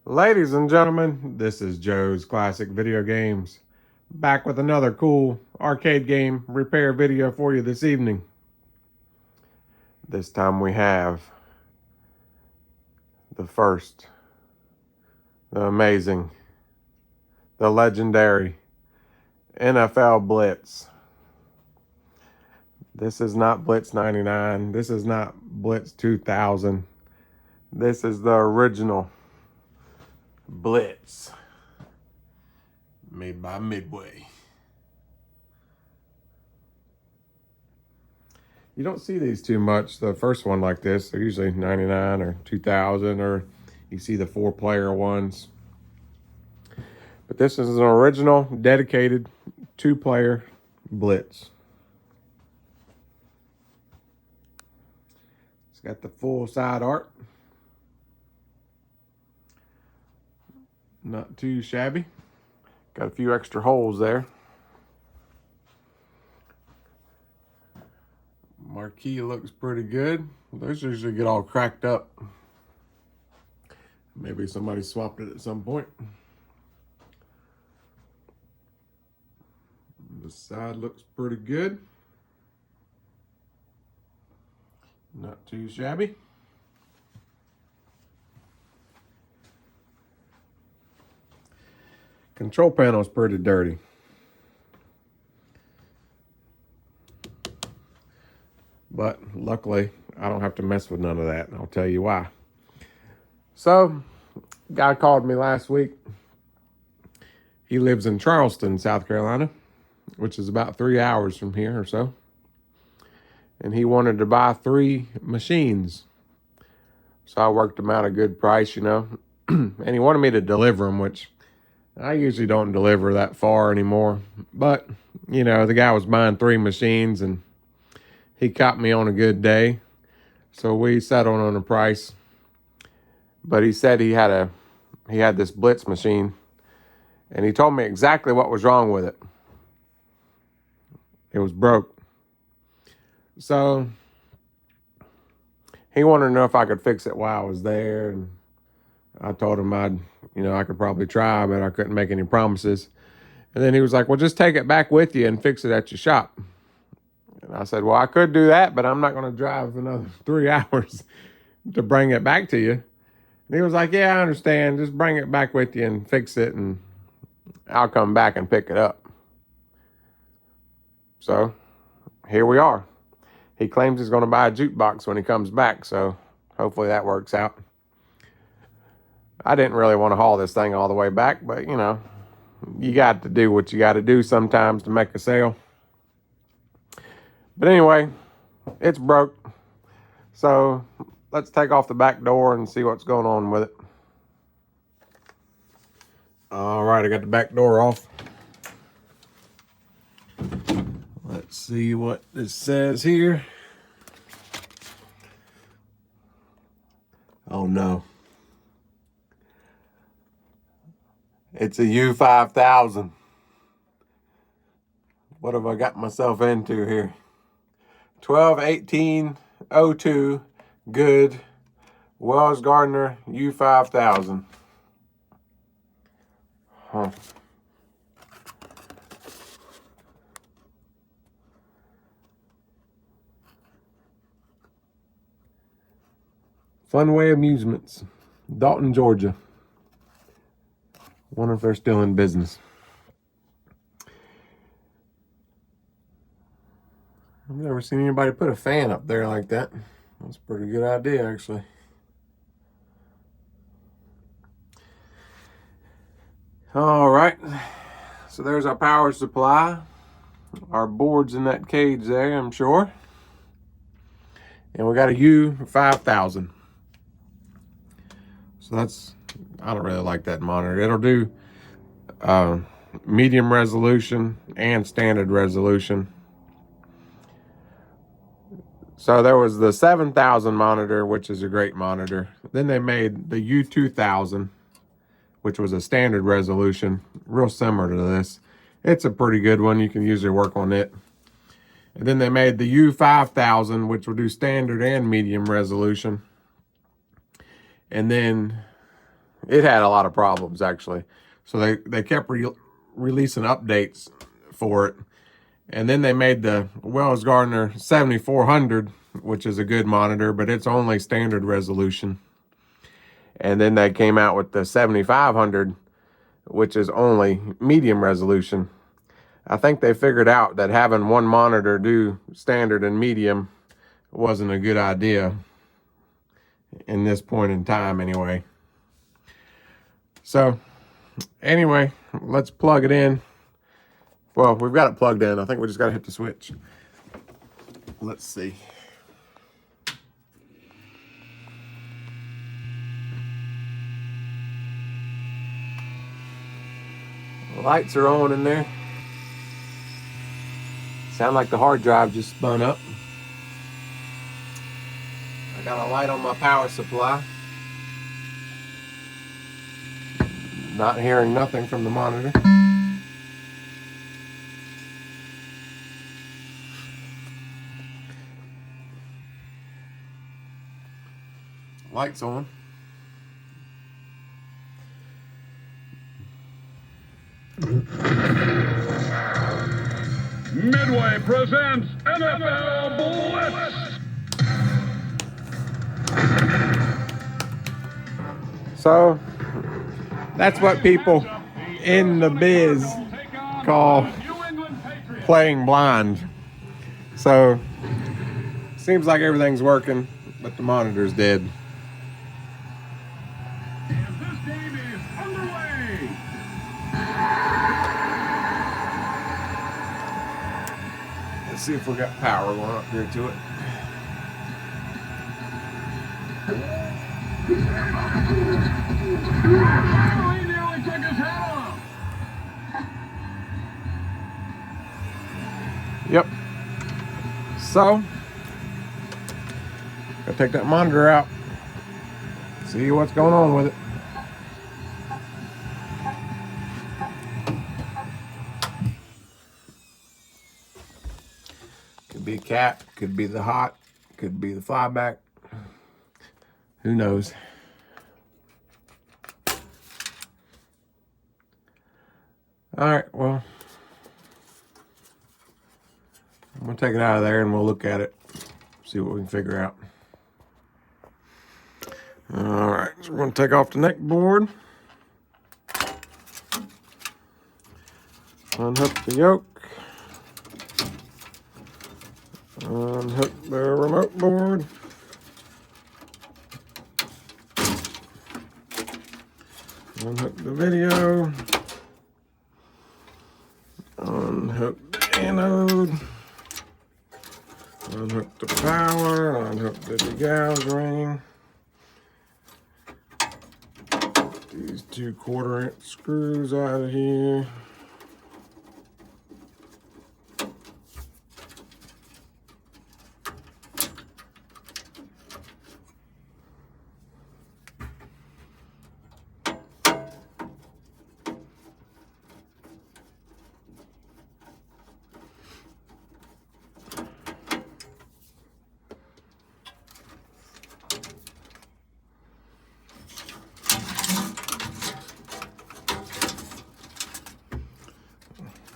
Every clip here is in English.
Ladies and gentlemen, this is Joe's Classic Video Games, back with another cool arcade game repair video for you this evening. This time we have the first, the amazing, the legendary NFL Blitz. This is not Blitz 99. This is not Blitz 2000. This is the original Blitz, made by Midway. You don't see these too much. The first one like this, they're usually 99 or 2000, or you see the 4-player ones. But this is an original, dedicated 2-player Blitz. It's got the full side art. Not too shabby. Got a few extra holes there. Marquee looks pretty good. Those usually get all cracked up. Maybe somebody swapped it at some point. The side looks pretty good. Not too shabby. Control panel is pretty dirty. But luckily, I don't have to mess with none of that, and I'll tell you why. So, guy called me last week. He lives in Charleston, South Carolina, which is about 3 hours from here or so. And he wanted to buy 3 machines. So I worked him out a good price, you know. And he wanted me to deliver them, which I usually don't deliver that far anymore. But, you know, the guy was buying 3 machines, and he caught me on a good day. So we settled on a price. But he said he had this Blitz machine, and he told me exactly what was wrong with it. It was broke. So he wanted to know if I could fix it while I was there, and I told him I could probably try, but I couldn't make any promises. And then he was like, well, just take it back with you and fix it at your shop. And I said, well, I could do that, but I'm not going to drive another 3 hours to bring it back to you. And he was like, yeah, I understand. Just bring it back with you and fix it, and I'll come back and pick it up. So here we are. He claims he's going to buy a jukebox when he comes back, so hopefully that works out. I didn't really want to haul this thing all the way back, but, you know, you got to do what you got to do sometimes to make a sale. But anyway, it's broke. So let's take off the back door and see what's going on with it. All right, I got the back door off. Let's see what this says here. Oh no. It's a U5000. What have I got myself into here? 12-18-02 good Wells Gardner U5000. Huh. Funway Amusements, Dalton, Georgia. Wonder if they're still in business. I've never seen anybody put a fan up there like that. That's a pretty good idea, actually. All right. So there's our power supply. Our board's in that cage there, I'm sure. And we got a U5000. So I don't really like that monitor. It'll do medium resolution and standard resolution. So there was the 7000 monitor, which is a great monitor. Then they made the U2000, which was a standard resolution, real similar to this. It's a pretty good one. You can usually work on it. And then they made the U5000, which will do standard and medium resolution. And then it had a lot of problems actually. So they kept releasing updates for it. And then they made the Wells Gardner 7400, which is a good monitor, but it's only standard resolution. And then they came out with the 7500, which is only medium resolution. I think they figured out that having one monitor do standard and medium wasn't a good idea in this point in time anyway. So anyway, let's plug it in. Well, we've got it plugged in. I think we just got to hit the switch. Let's see. The lights are on in there. Sound like the hard drive just spun up. I got a light on my power supply. Not hearing nothing from the monitor. Lights on. Midway presents NFL Blitz. So that's what people in the biz call playing blind. So seems like everything's working, but the monitor's dead. And this game is underway. Let's see if we got power going up here to it. Oh, he nearly took his head off. Yep. So, gotta take that monitor out. See what's going on with it. Could be a cap, could be the hot, could be the flyback. Who knows? All right, well, I'm gonna take it out of there and we'll look at it, see what we can figure out. All right, so we're gonna take off the neck board, unhook the yoke, unhook the remote board, unhook the video, unhook the anode, unhook the power, unhook the degauge ring, these 2 1/4-inch screws out of here.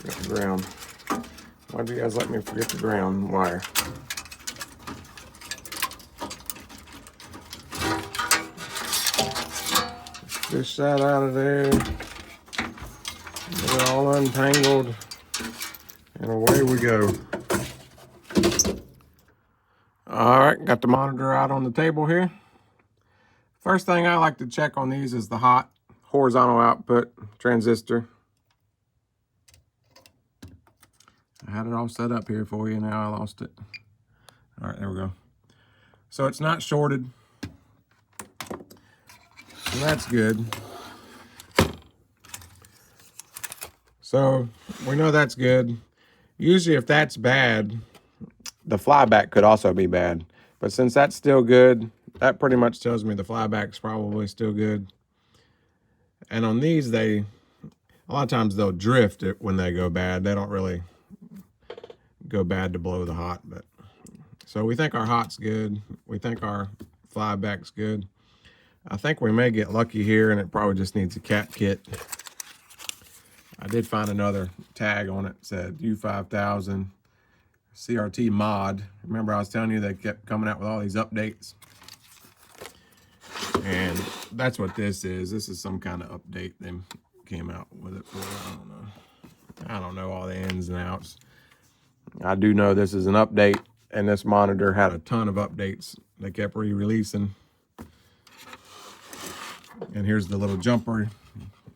Got the ground. Why'd you guys let me forget the ground wire? Fish that out of there. Get it all untangled. And away we go. All right, got the monitor out on the table here. First thing I like to check on these is the hot horizontal output transistor. I had it all set up here for you, now I lost it. All right, there we go. So it's not shorted. So that's good. So we know that's good. Usually if that's bad, the flyback could also be bad. But since that's still good, that pretty much tells me the flyback's probably still good. And on these, a lot of times they'll drift it when they go bad. They don't really go bad to blow the hot. So we think our hot's good. We think our flyback's good. I think we may get lucky here, and it probably just needs a cap kit. I did find another tag on it. It said U5000 CRT mod. Remember I was telling you they kept coming out with all these updates? And that's what this is. This is some kind of update they came out with it for. I don't know. I don't know all the ins and outs. I do know this is an update, and this monitor had a ton of updates. They kept re-releasing. And here's the little jumper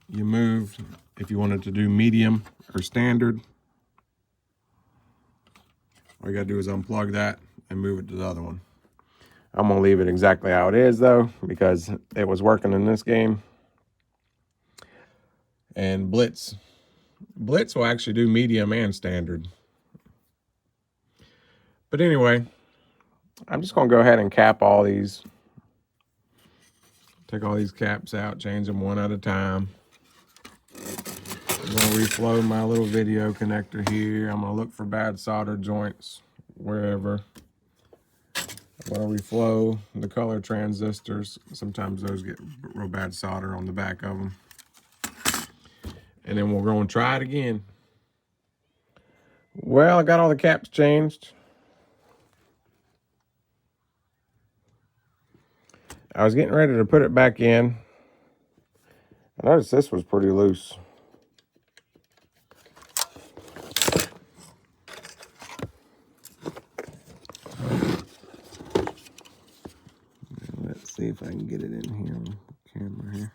you move if you wanted to do medium or standard. All you gotta do is unplug that and move it to the other one. I'm gonna leave it exactly how it is though, because it was working in this game. And Blitz will actually do medium and standard. But anyway, I'm just gonna go ahead and cap all these. Take all these caps out, change them one at a time. I'm gonna reflow my little video connector here. I'm gonna look for bad solder joints wherever. I'm gonna reflow the color transistors. Sometimes those get real bad solder on the back of them. And then we're gonna try it again. Well, I got all the caps changed. I was getting ready to put it back in. I noticed this was pretty loose. Let's see if I can get it in here on the camera here.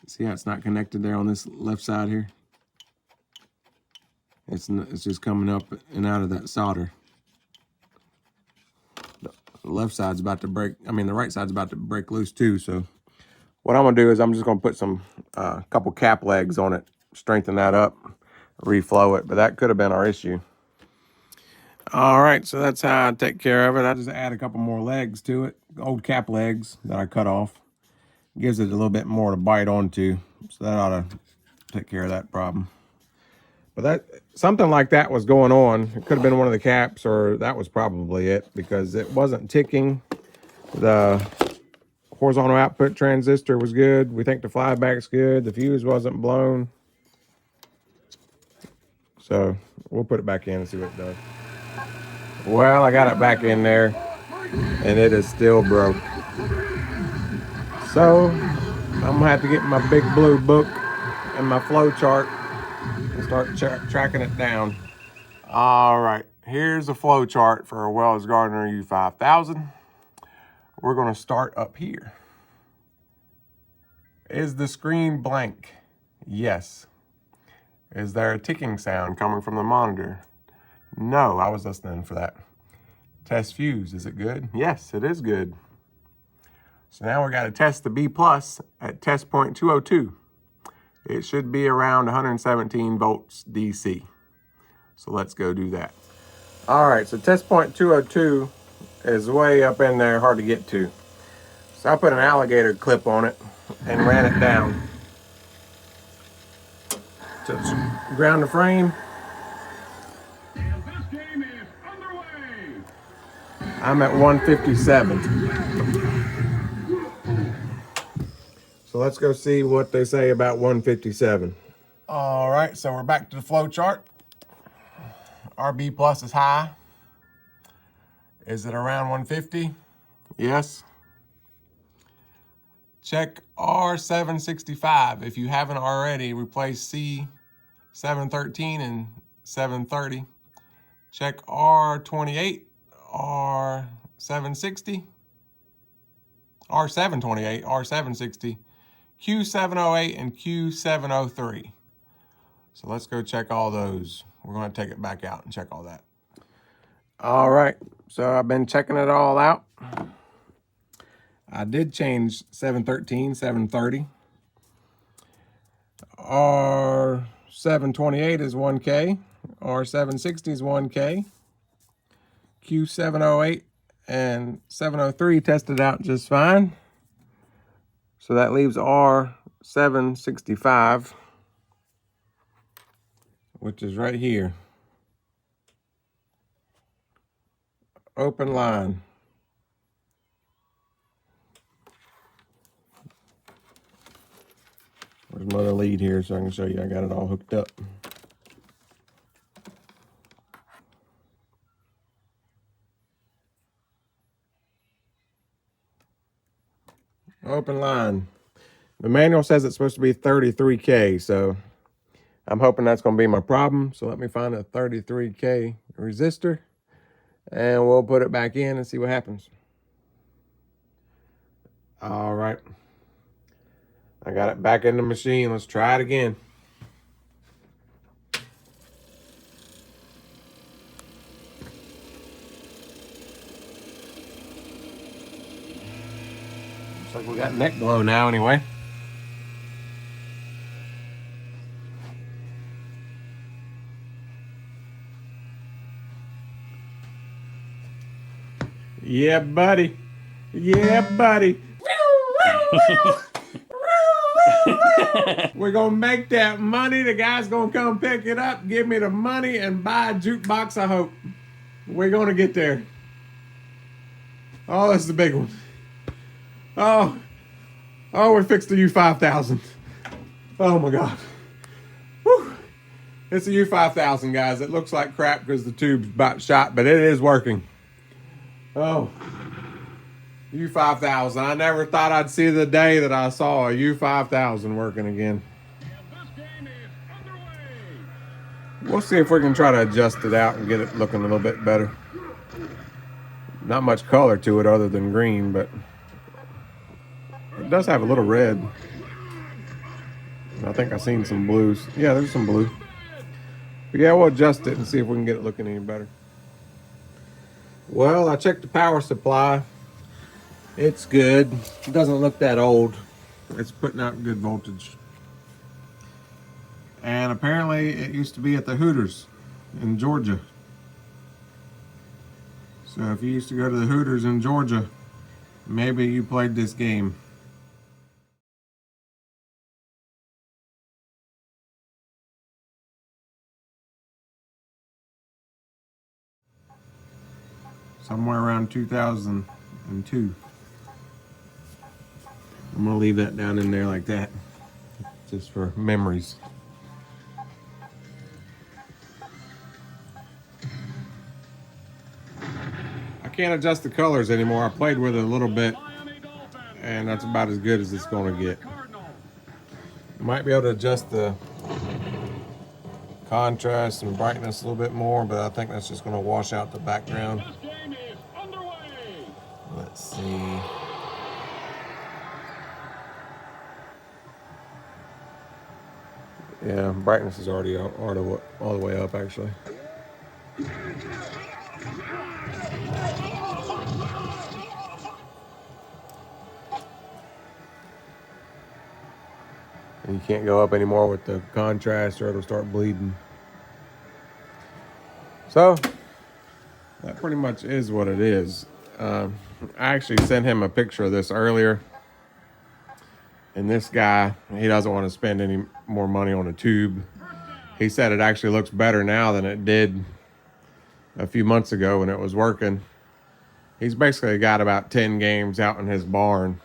See how it's not connected there on this left side here? It's just coming up and out of that solder. The left side's about to break. I mean, the right side's about to break loose too. So what I'm gonna do is I'm just gonna put some couple cap legs on it, strengthen that up, reflow it. But that could have been our issue. All right, so that's how I take care of it. I just add a couple more legs to it, old cap legs that I cut off. Gives it a little bit more to bite onto, so that ought to take care of that problem. But that something like that was going on. It could have been one of the caps, or that was probably it, because it wasn't ticking. The horizontal output transistor was good. We think the flyback's good. The fuse wasn't blown. So we'll put it back in and see what it does. Well, I got it back in there, and it is still broke. So I'm gonna have to get my big blue book and my flow chart and start tracking it down. All right, here's a flow chart for a Wells Gardner U5000. We're gonna start up here. Is the screen blank? Yes. Is there a ticking sound coming from the monitor? No, I was listening for that. Test fuse, is it good? Yes, it is good. So now we got to test the B plus at test point 202. It should be around 117 volts DC. So let's go do that. All right, so test point 202 is way up in there, hard to get to. So I put an alligator clip on it and ran it down to ground the frame. And this game is underway. I'm at 157. So let's go see what they say about 157. All right, so we're back to the flow chart. RB plus is high. Is it around 150? Yes. Check R765. If you haven't already, replace C713 and 730. Check R28, R760, R728, R760, Q708, and Q703. So let's go check all those. We're going to take it back out and check all that. All right, so I've been checking it all out. I did change 713, 730. R728 is 1K. R760 is 1K. Q708 and 703 tested out just fine. So that leaves R765. which is right here. Open line. There's another lead here so I can show you I got it all hooked up. Open line. The manual says it's supposed to be 33K, so I'm hoping that's going to be my problem. So let me find a 33K resistor, and we'll put it back in and see what happens. All right. I got it back in the machine. Let's try it again. Looks like we got neck glow now anyway. Yeah, buddy. Yeah, buddy. We're gonna make that money. The guy's gonna come pick it up, give me the money, and buy a jukebox, I hope. We're gonna get there. Oh, this is the big one. Oh, we fixed the U5000. Oh my God. Whew. It's a U5000, guys. It looks like crap because the tube's about shot, but it is working. Oh, U5000. I never thought I'd see the day that I saw a U5000 working again. We'll see if we can try to adjust it out and get it looking a little bit better. Not much color to it other than green, but it does have a little red. I think I've seen some blues. Yeah, there's some blue. But yeah, we'll adjust it and see if we can get it looking any better. Well, I checked the power supply. It's good. It doesn't look that old. It's putting out good voltage. And apparently it used to be at the Hooters in Georgia. So if you used to go to the Hooters in Georgia, maybe you played this game. Somewhere around 2002. I'm gonna leave that down in there like that, just for memories. I can't adjust the colors anymore. I played with it a little bit, and that's about as good as it's gonna get. Might be able to adjust the contrast and brightness a little bit more, but I think that's just gonna wash out the background. Let's see. Yeah, brightness is already all the way up, actually. And you can't go up anymore with the contrast or it'll start bleeding. So, that pretty much is what it is. I actually sent him a picture of this earlier. And this guy, he doesn't want to spend any more money on a tube. He said it actually looks better now than it did a few months ago when it was working. He's basically got about 10 games out in his barn.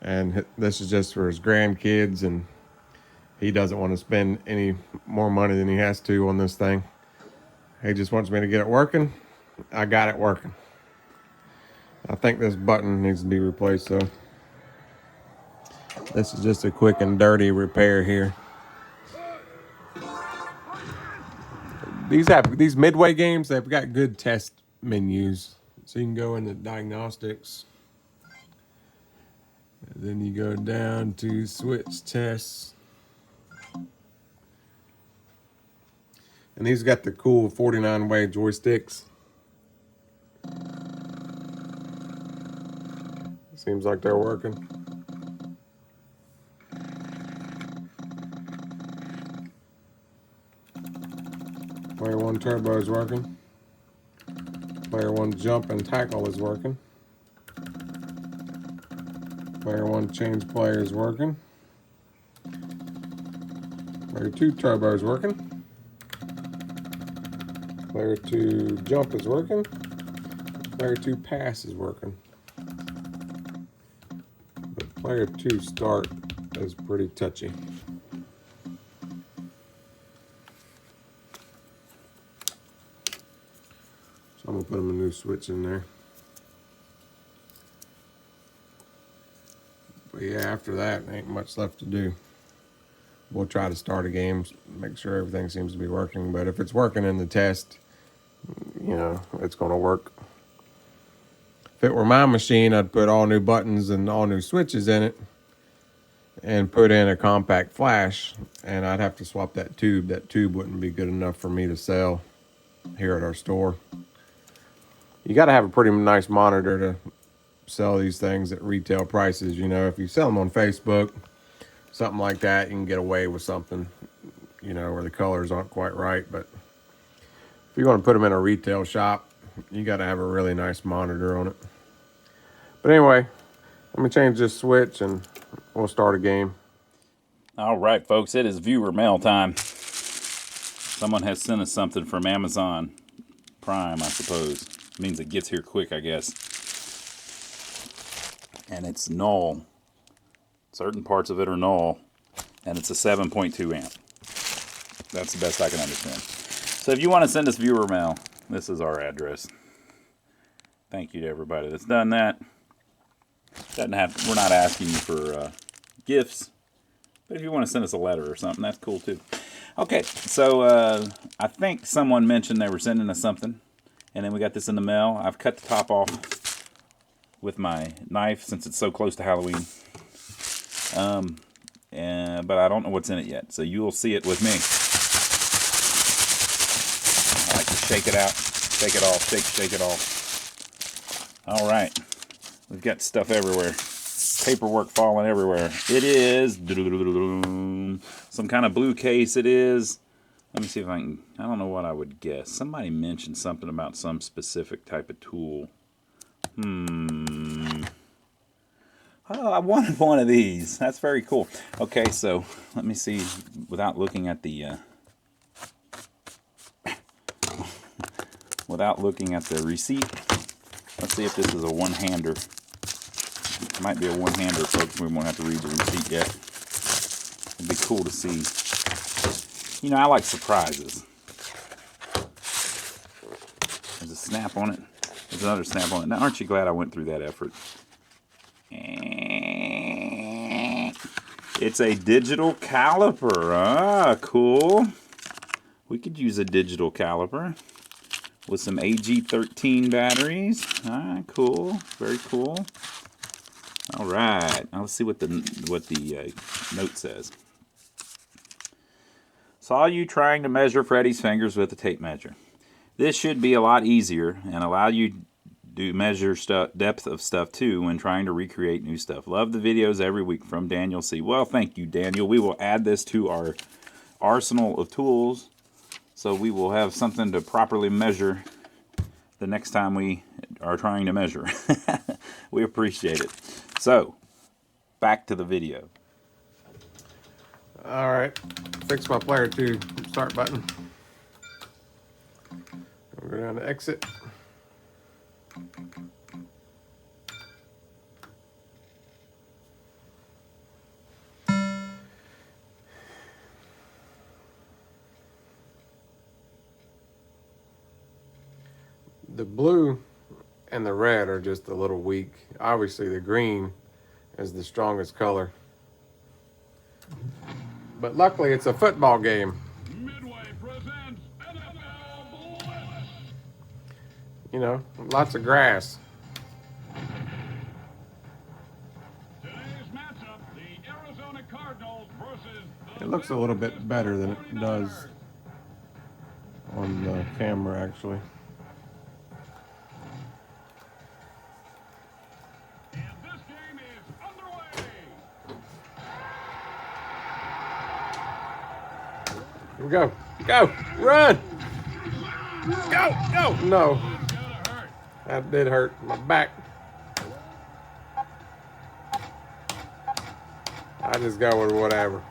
And this is just for his grandkids. And he doesn't want to spend any more money than he has to on this thing. He just wants me to get it working. I got it working. I think this button needs to be replaced, though. This is just a quick and dirty repair here. These midway games, they've got good test menus. So you can go into diagnostics. And then you go down to switch tests. And these got the cool 49-way joysticks. Seems like they're working. Player 1 turbo is working. Player 1 jump and tackle is working. Player 1 change player is working. Player 2 turbo is working. Player 2 jump is working. Player 2 pass is working. But player 2 start is pretty touchy. So I'm gonna put him a new switch in there. But yeah, after that, ain't much left to do. We'll try to start a game, make sure everything seems to be working. But if it's working in the test, you know, it's gonna work. If it were my machine, I'd put all new buttons and all new switches in it and put in a compact flash, and I'd have to swap that tube. That tube wouldn't be good enough for me to sell here at our store. You got to have a pretty nice monitor to sell these things at retail prices. You know, if you sell them on Facebook, something like that, you can get away with something, you know, where the colors aren't quite right. But if you're going to put them in a retail shop, you got to have a really nice monitor on it. But anyway, let me change this switch and we'll start a game. All right, folks, it is viewer mail time. Someone has sent us something from Amazon Prime, I suppose. Means it gets here quick, I guess. And it's null. Certain parts of it are null. And it's a 7.2 amp. That's the best I can understand. So if you want to send us viewer mail, this is our address. Thank you to everybody that's done that. We're not asking you for gifts. But if you want to send us a letter or something, that's cool too. Okay, so I think someone mentioned they were sending us something. And then we got this in the mail. I've cut the top off with my knife since it's so close to Halloween. But I don't know what's in it yet. So you'll see it with me. I like to shake it out. Shake it off. Shake it off. All right. We've got stuff everywhere. Paperwork falling everywhere. It is some kind of blue case. It is. Let me see if I can. I don't know what I would guess. Somebody mentioned something about some specific type of tool. Oh, I wanted one of these. That's very cool. Okay, so let me see. Without looking at the receipt, let's see if this is a one-hander. It might be a one-hander, folks. We won't have to read the receipt yet. It'd be cool to see. You know, I like surprises. There's a snap on it. There's another snap on it. Now, aren't you glad I went through that effort? It's a digital caliper. Ah, cool. We could use a digital caliper with some AG13 batteries. Ah, cool. Very cool. All right. Now let's see what the note says. Saw you trying to measure Freddy's fingers with a tape measure. This should be a lot easier and allow you to measure depth of stuff too when trying to recreate new stuff. Love the videos every week from Daniel C. Well, thank you, Daniel. We will add this to our arsenal of tools so we will have something to properly measure the next time we are trying to measure. We appreciate it. So, back to the video. All right, fix my player 2 start button. We'll go down to exit. The blue and the red are just a little weak. Obviously the green is the strongest color. But luckily it's a football game. Midway presents NFL Blitz. You know, lots of grass. Today's matchup, the Arizona Cardinals versus the It looks a little bit better than it does on the camera, actually. And this game is underway. Here we go. Go! Run! Go! Go! No. Gotta hurt. That did hurt my back. I just go with whatever.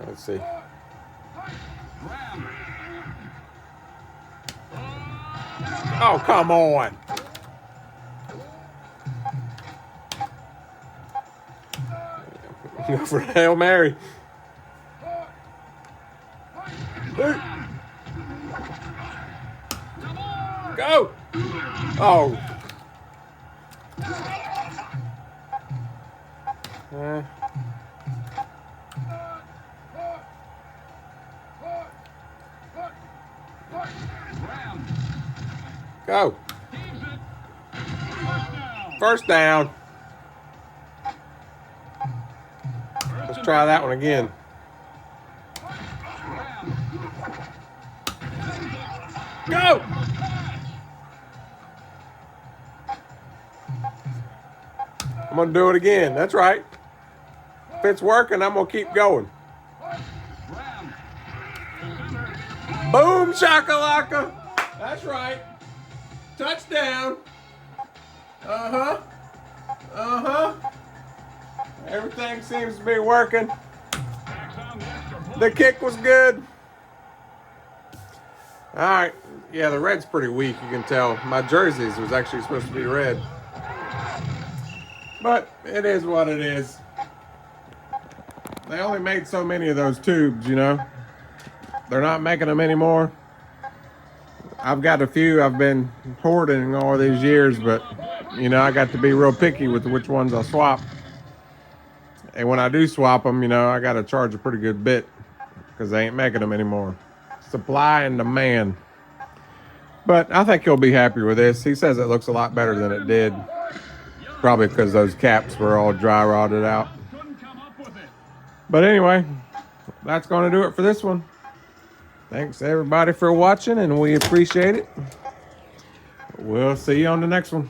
Let's see. Grab. Oh, come on. Go for the Hail Mary. Go. Oh. Grab. Go. Heaves it. First down. First down. Let's try that one again. Go. I'm going to do it again. That's right. If it's working, I'm going to keep going. Grab. Center. Boom, shakalaka. That's right. Touchdown. Uh-huh. Uh-huh. Everything seems to be working. Backs on the extra point. The kick was good. All right. Yeah, the red's pretty weak, you can tell. My jerseys was actually supposed to be red. But it is what it is. They only made so many of those tubes, you know. They're not making them anymore. I've got a few I've been hoarding all these years, but, you know, I got to be real picky with which ones I swap. And when I do swap them, you know, I got to charge a pretty good bit because they ain't making them anymore. Supply and demand. But I think he'll be happy with this. He says it looks a lot better than it did. Probably because those caps were all dry rotted out. Couldn't come up with it. But anyway, that's going to do it for this one. Thanks everybody for watching, and we appreciate it. We'll see you on the next one.